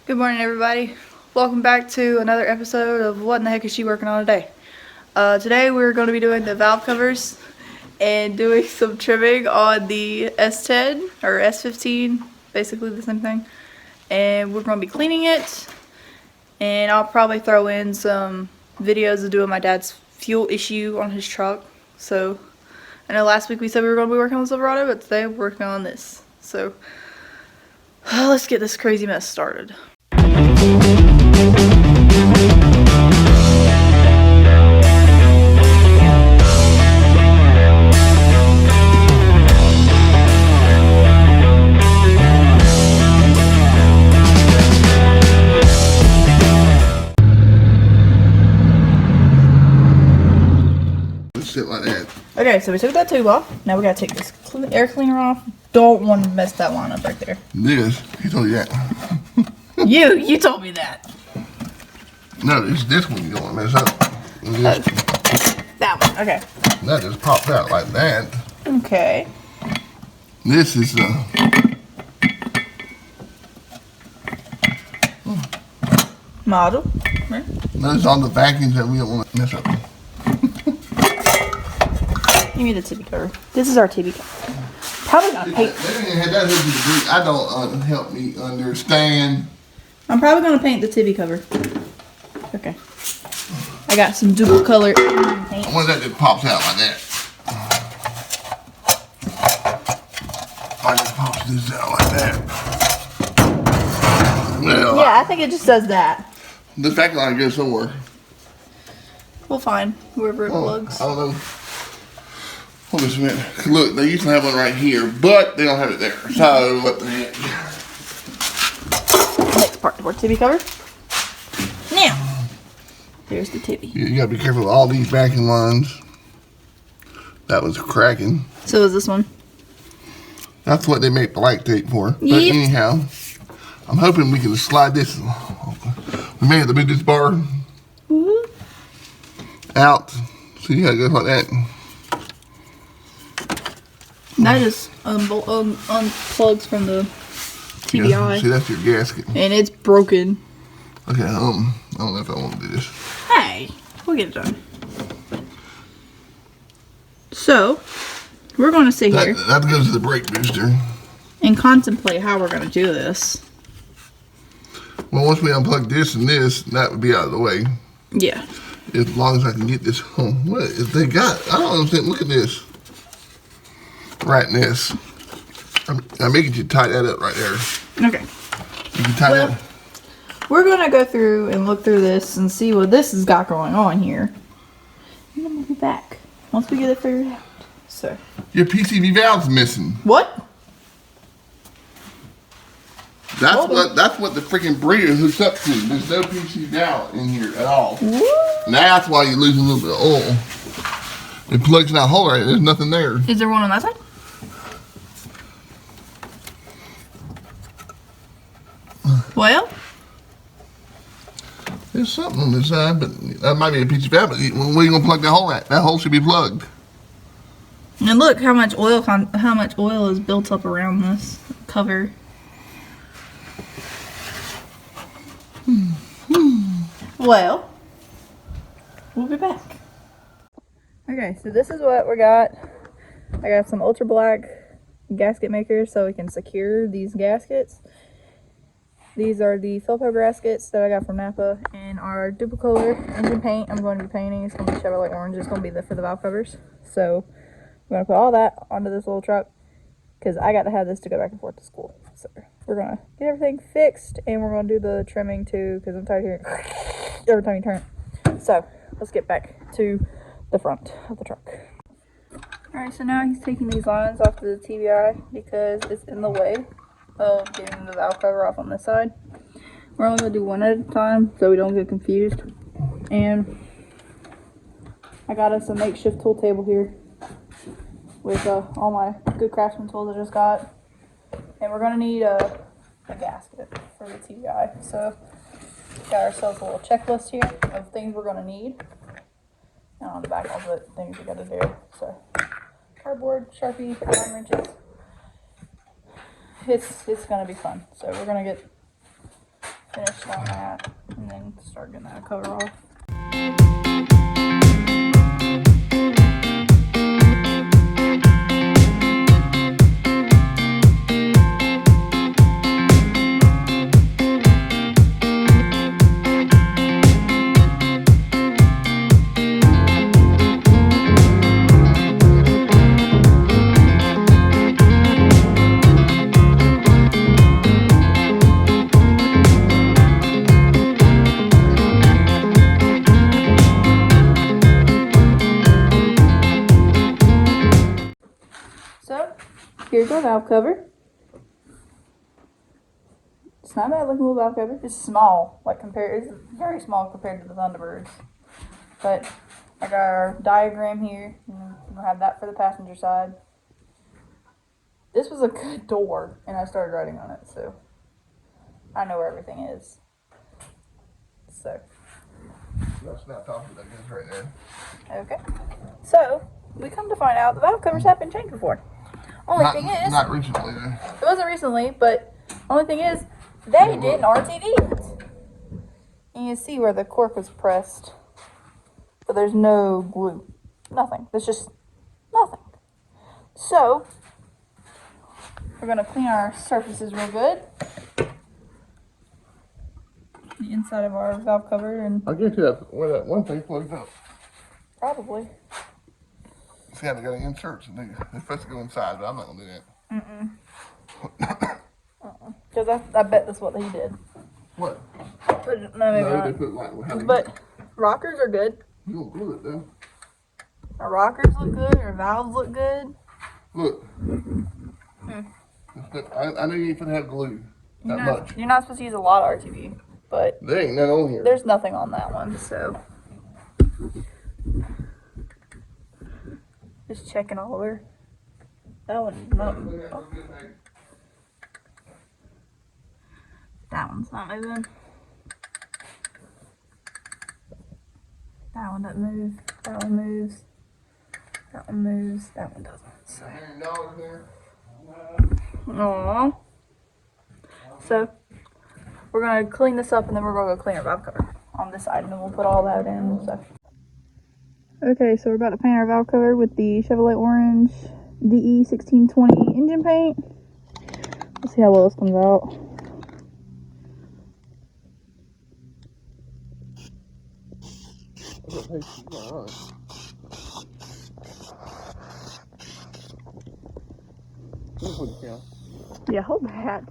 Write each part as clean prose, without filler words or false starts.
Good morning, everybody. Welcome back to another episode of What in the Heck is she working on today? Today we're going to be doing the valve covers and doing some trimming on the S10 or S15, basically the same thing. And we're going to be cleaning it, and I'll probably throw in some videos of doing my dad's fuel issue on his truck. So I know last week we said we were going to be working on Silverado, but today we're working on this. So let's get this crazy mess started. Shit like that. Okay, so we took that tube off. Now we gotta take this air cleaner off. Don't want to mess that line up right there. This, he told you that. You told me that. No, it's this one you don't want to mess up. That one, okay. That just popped out like that. Okay. This is Model. Right. those are the vacuums that we don't want to mess up. Give me the tibby cover. This is our tibby cover. Probably gonna paint. I don't help me understand. I'm probably gonna paint the tibby cover. Okay. I got some dual color paint. I wonder if that just pops out like that. I just pops this out like that. Well, Yeah, I think it just does that. the vacuum line goes somewhere. We'll find wherever it plugs. I don't know. Hold this a minute. Look, they used to have one right here, but they don't have it there. So, what the heck? Next part, more tibby cover. Now, there's the tibby. You gotta be careful with all these vacuum lines. That was cracking. So is this one. That's what they make black tape for. But Yep. anyhow, I'm hoping we can slide this. We may have to move this bar out. See how it goes like that. That just unplugs from the TBI. Yeah, see, that's your gasket. And it's broken. Okay, I don't know if I want to do this. Hey, we'll get it done. So, we're going to sit here That goes to the brake booster. and contemplate how we're going to do this. Well, once we unplug this and this, that would be out of the way. Yeah. As long as I can get this home. What if they got? I don't understand. Look at this. Right in this. I'm making you tie that up right there. Okay. You can tie Well, that. we're going to go through and look through this and see what this has got going on here. And then we'll be back once we get it figured out. So. Your PCV valve's missing. What? That's what the freaking breeder hooks up to. There's no PCV valve in here at all. What? That's why you're losing a little bit of oil. It plugs in that hole right there. There's nothing there. Is there one on that side? Well, There's something on this side, but that might be a PCV valve. But where are you gonna plug that hole at? That hole should be plugged. and look how much oil is built up around this cover. Well, we'll be back. Okay, so this is what we got. I got some ultra black gasket makers so we can secure these gaskets. These are the Philpo gaskets that I got from Napa, and our duplicolor engine paint I'm going to be painting. It's going to be Chevrolet orange. It's going to be for the valve covers. So we're going to put all that onto this little truck because I got to have this to go back and forth to school. So we're going to get everything fixed, and we're going to do the trimming too because I'm tired of hearing every time you turn it. So let's get back to the front of the truck. Alright, so now he's taking these lines off to the TBI because it's in the way of getting the valve cover off on this side. We're only going to do one at a time so we don't get confused. And I got us a makeshift tool table here with all my good craftsman tools I just got. And we're going to need a gasket for the TBI. So got ourselves a little checklist here of things we're going to need. And on the back I'll put things we got to do. So cardboard, Sharpie, Allen wrenches. It's gonna be fun. So we're gonna get finish on that and then start getting that cover off. So, here's our valve cover. It's not a bad looking little valve cover. It's small, it's very small compared to the Thunderbirds. But I got our diagram here. We'll have that for the passenger side. This was a good door, and I started writing on it, so I know where everything is. So. That's not top of that is right there. Okay. So, we come to find out the valve covers have been changed before. Only thing is, not recently though. It wasn't recently, but only thing is, they didn't RTV it. And you see where the cork was pressed, but there's no glue, nothing. There's just nothing. So, we're gonna clean our surfaces real good. The inside of our valve cover and. I'll get to that where that one thing plugs up. Probably. See how they got inserts and they're supposed to go inside, but I'm not gonna do that. Because I bet that's what he did. What? But, no, maybe not. They put like But rockers are good. You don't glue it though. Our rockers look good. Our valves look good. Look. I know you ain't gonna have glue. Not much. You're not supposed to use a lot of RTV, but there ain't none on here. There's nothing on that one, so just checking all over. That one's not. Oh. That one's not moving. That one doesn't move. That one moves. That one moves. That one doesn't. So. Aww. So we're gonna clean this up and then we're gonna go clean our valve cover on this side and then we'll put all that in and stuff. Okay, so we're about to paint our valve cover with the Chevrolet Orange DE 1620 engine paint. Let's see how well this comes out. Yeah, hold that.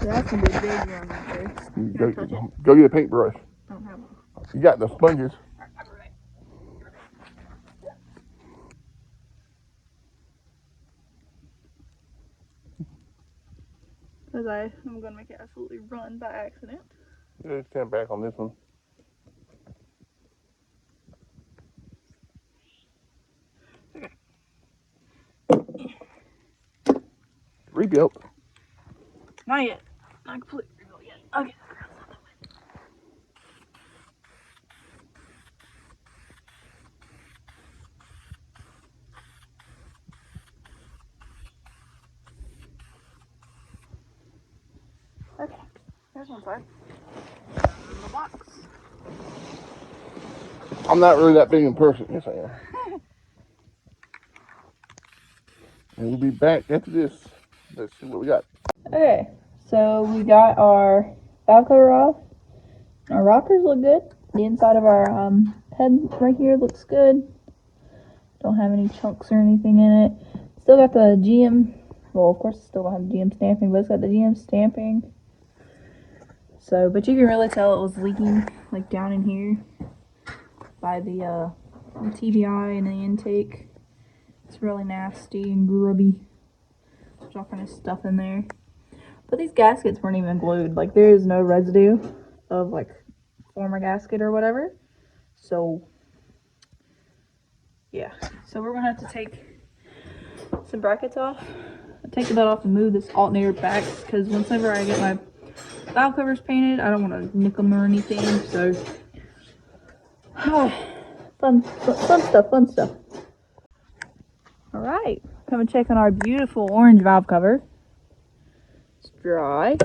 That's gonna be a big one right there. Go get a paintbrush. I don't have one. You got the sponges. Because I'm gonna make it absolutely run by accident. Yeah, stand back on this one. Rebuilt. Not yet. Not completely rebuilt yet. Okay. Okay. Here's one side. The box. I'm not really that big in person. Yes, I am. And we'll be back after this. Let's see what we got. Okay, so we got our valve cover off. Our rockers look good. The inside of our head right here looks good. Don't have any chunks or anything in it. Still got the GM. Well, of course, still don't have the GM stamping, but it's got the GM stamping. So, but you can really tell it was leaking, like down in here, by the TBI and the intake. It's really nasty and grubby. There's all kind of stuff in there. But these gaskets weren't even glued. Like, there is no residue of, like, former gasket or whatever. So, yeah. So, we're going to have to take some brackets off. Take that off and move this alternator back. Because whenever I get my valve covers painted, I don't want to nick them or anything. So, fun stuff. Alright. Come and check on our beautiful orange valve cover. It's dry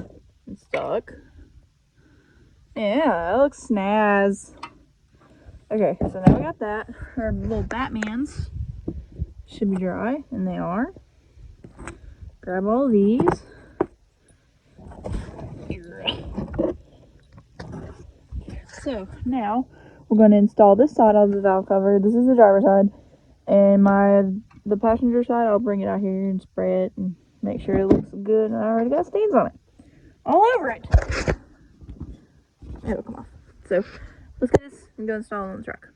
and stuck. Yeah, that looks snaz. Okay, so now we got that. Our little Batmans should be dry, and they are. Grab all these. Here. So now we're going to install this side of the valve cover. This is the driver's side, and the passenger side, I'll bring it out here and spray it and make sure it looks good. And I already got stains on it, all over it. It'll come off. So let's get this and go install it on the truck.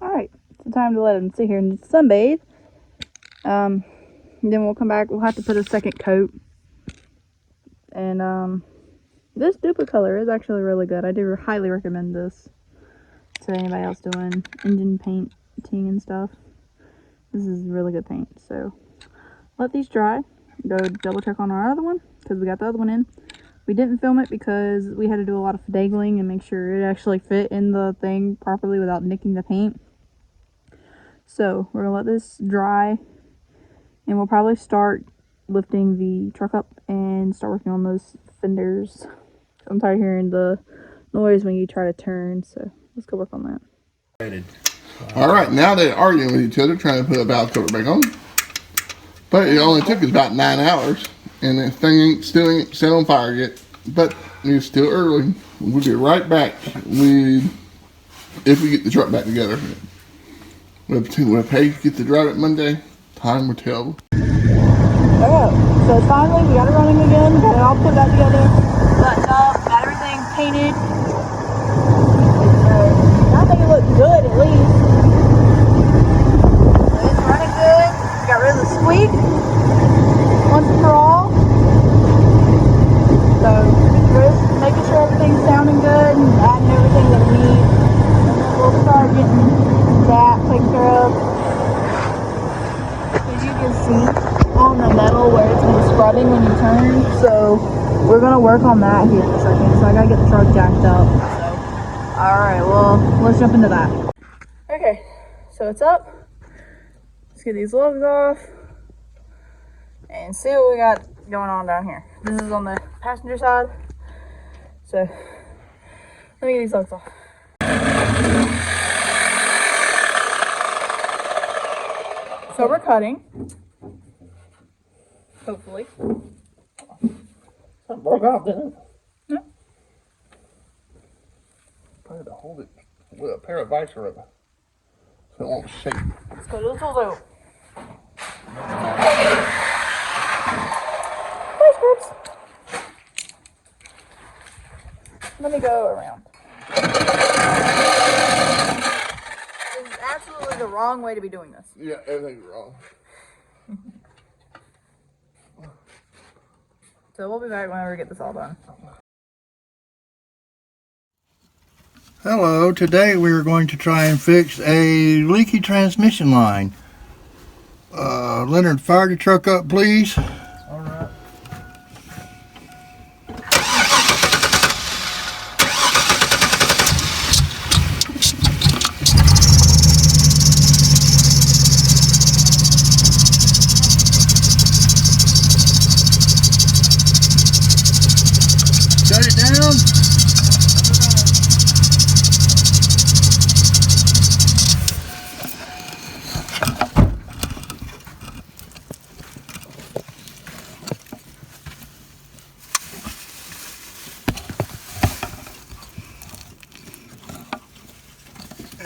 Alright, it's time to let them sit here and sunbathe. Then we'll come back. We'll have to put a second coat. And this duplicate color is actually really good. I do highly recommend this to anybody else doing engine painting and stuff. This is really good paint. So let these dry. Go double check on our other one because we got the other one in. We didn't film it because we had to do a lot of finagling and make sure it actually fit in the thing properly without nicking the paint. So we're gonna let this dry, and we'll probably start lifting the truck up and start working on those fenders. I'm tired of hearing the noise when you try to turn, so let's go work on that. All right, now they're arguing with each other, trying to put a valve cover back on. But it only took us about 9 hours, and the thing still ain't set on fire yet. But it's still early. We'll be right back if we get the truck back together. We'll pay to get the drive it Monday. Time will tell. Okay, so finally we got it running again. Got it all put back together, buttoned up, got everything painted. I think it looks good at least. So it's running good. Got rid of the squeak once and for all. So just making sure everything's sounding good and adding everything that we need. And then we'll start getting that taken care of. As you can see on the metal where it's been scrubbing when you turn. So we're gonna work on that here in a second. So I gotta get the truck jacked up. So alright, well let's jump into that. Okay, so it's up. Let's get these lugs off and see what we got going on down here. This is on the passenger side. So let me get these lugs off. So we're cutting. Hopefully. Something broke off, didn't it? No. I had to hold it with a pair of vice grips so it won't shake. Let's go to the tool though. Vice grips. Let me go around. This is absolutely the wrong way to be doing this. Yeah, everything's wrong. So we'll be back whenever we get this all done. Hello, today we are going to try and fix a leaky transmission line. Leonard, fire the truck up, please. All right.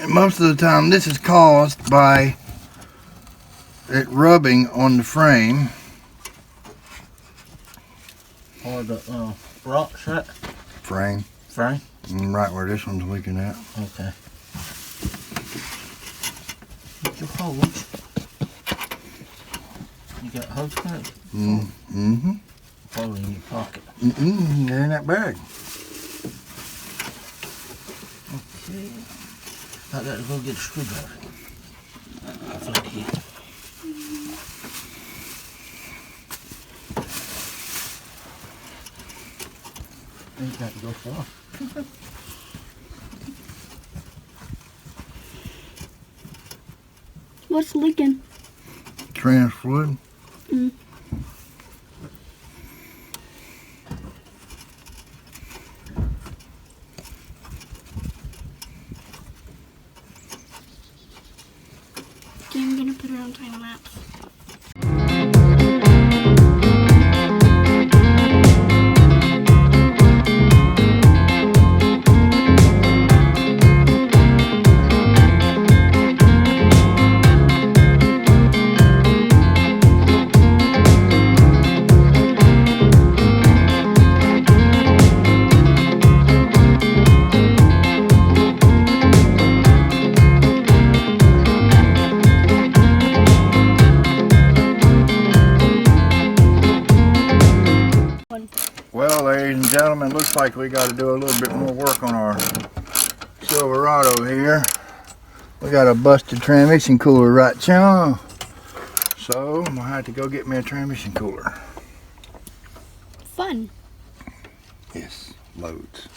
And most of the time this is caused by it rubbing on the frame. Or the rocks, right? Frame. Frame? Right where this one's leaking at. Okay. Get your hose. You got hose clamps? Mm-hmm. Probably in your pocket. They're in that bag. Okay. I got to go get a screwdriver. That's right here. Ain't got to go far. What's leaking? Trans fluid. Mm. Okay, I'm gonna put her on time lapse. Well, ladies and gentlemen, looks like we got to do a little bit more work on our Silverado here. We got a busted transmission cooler right now. So I'm gonna have to go get me a transmission cooler. Fun. Yes, loads.